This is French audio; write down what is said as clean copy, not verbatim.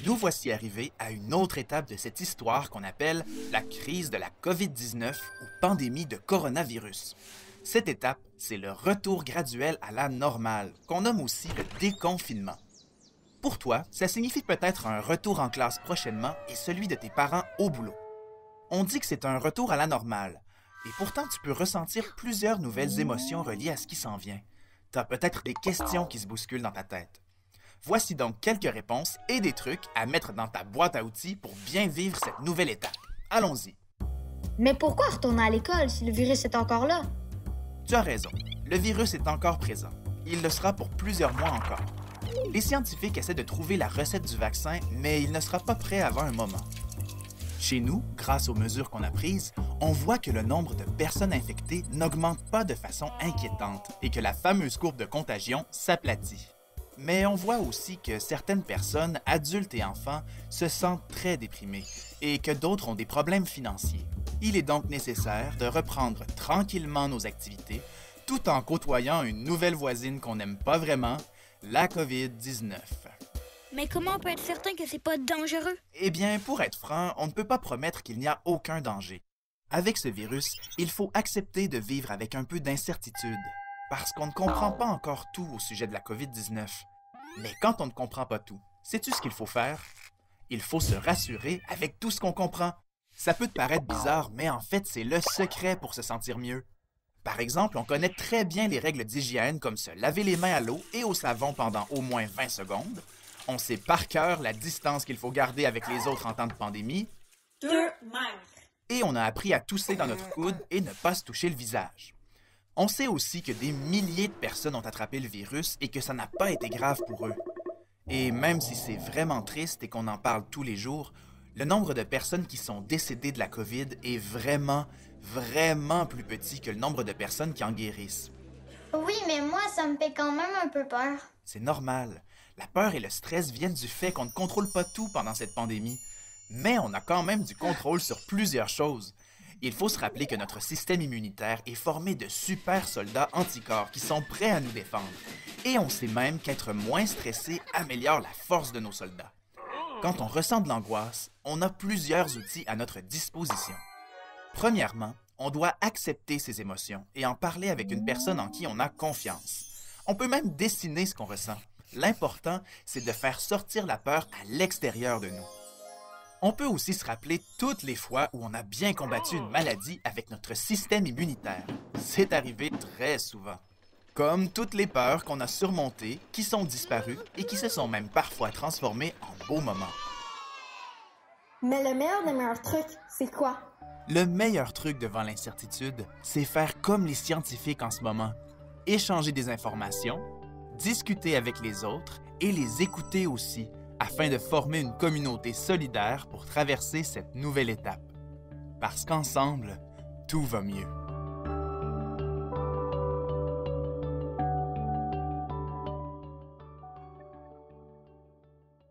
Nous voici arrivés à une autre étape de cette histoire qu'on appelle la crise de la COVID-19 ou pandémie de coronavirus. Cette étape, c'est le retour graduel à la normale, qu'on nomme aussi le déconfinement. Pour toi, ça signifie peut-être un retour en classe prochainement et celui de tes parents au boulot. On dit que c'est un retour à la normale, et pourtant tu peux ressentir plusieurs nouvelles émotions reliées à ce qui s'en vient. Tu as peut-être des questions qui se bousculent dans ta tête. Voici donc quelques réponses et des trucs à mettre dans ta boîte à outils pour bien vivre cette nouvelle étape. Allons-y. Mais pourquoi retourner à l'école si le virus est encore là? Tu as raison, le virus est encore présent. Il le sera pour plusieurs mois encore. Les scientifiques essaient de trouver la recette du vaccin, mais il ne sera pas prêt avant un moment. Chez nous, grâce aux mesures qu'on a prises, on voit que le nombre de personnes infectées n'augmente pas de façon inquiétante et que la fameuse courbe de contagion s'aplatit. Mais on voit aussi que certaines personnes, adultes et enfants, se sentent très déprimées et que d'autres ont des problèmes financiers. Il est donc nécessaire de reprendre tranquillement nos activités tout en côtoyant une nouvelle voisine qu'on n'aime pas vraiment, la COVID-19. Mais comment on peut être certain que c'est pas dangereux? Eh bien, pour être franc, on ne peut pas promettre qu'il n'y a aucun danger. Avec ce virus, il faut accepter de vivre avec un peu d'incertitude, parce qu'on ne comprend pas encore tout au sujet de la COVID-19. Mais quand on ne comprend pas tout, sais-tu ce qu'il faut faire? Il faut se rassurer avec tout ce qu'on comprend. Ça peut te paraître bizarre, mais en fait, c'est le secret pour se sentir mieux. Par exemple, on connaît très bien les règles d'hygiène comme se laver les mains à l'eau et au savon pendant au moins 20 secondes. On sait par cœur la distance qu'il faut garder avec les autres en temps de pandémie. 2 mètres. Et on a appris à tousser dans notre coude et ne pas se toucher le visage. On sait aussi que des milliers de personnes ont attrapé le virus et que ça n'a pas été grave pour eux. Et même si c'est vraiment triste et qu'on en parle tous les jours, le nombre de personnes qui sont décédées de la COVID est vraiment plus petit que le nombre de personnes qui en guérissent. Oui, mais moi, ça me fait quand même un peu peur. C'est normal. La peur et le stress viennent du fait qu'on ne contrôle pas tout pendant cette pandémie. Mais on a quand même du contrôle sur plusieurs choses. Il faut se rappeler que notre système immunitaire est formé de super soldats anticorps qui sont prêts à nous défendre. Et on sait même qu'être moins stressé améliore la force de nos soldats. Quand on ressent de l'angoisse, on a plusieurs outils à notre disposition. Premièrement, on doit accepter ses émotions et en parler avec une personne en qui on a confiance. On peut même dessiner ce qu'on ressent. L'important, c'est de faire sortir la peur à l'extérieur de nous. On peut aussi se rappeler toutes les fois où on a bien combattu une maladie avec notre système immunitaire. C'est arrivé très souvent. Comme toutes les peurs qu'on a surmontées, qui sont disparues et qui se sont même parfois transformées en beaux moments. Mais le meilleur des meilleurs trucs, c'est quoi? Le meilleur truc devant l'incertitude, c'est faire comme les scientifiques en ce moment. Échanger des informations, discuter avec les autres et les écouter aussi, afin de former une communauté solidaire pour traverser cette nouvelle étape. Parce qu'ensemble, tout va mieux.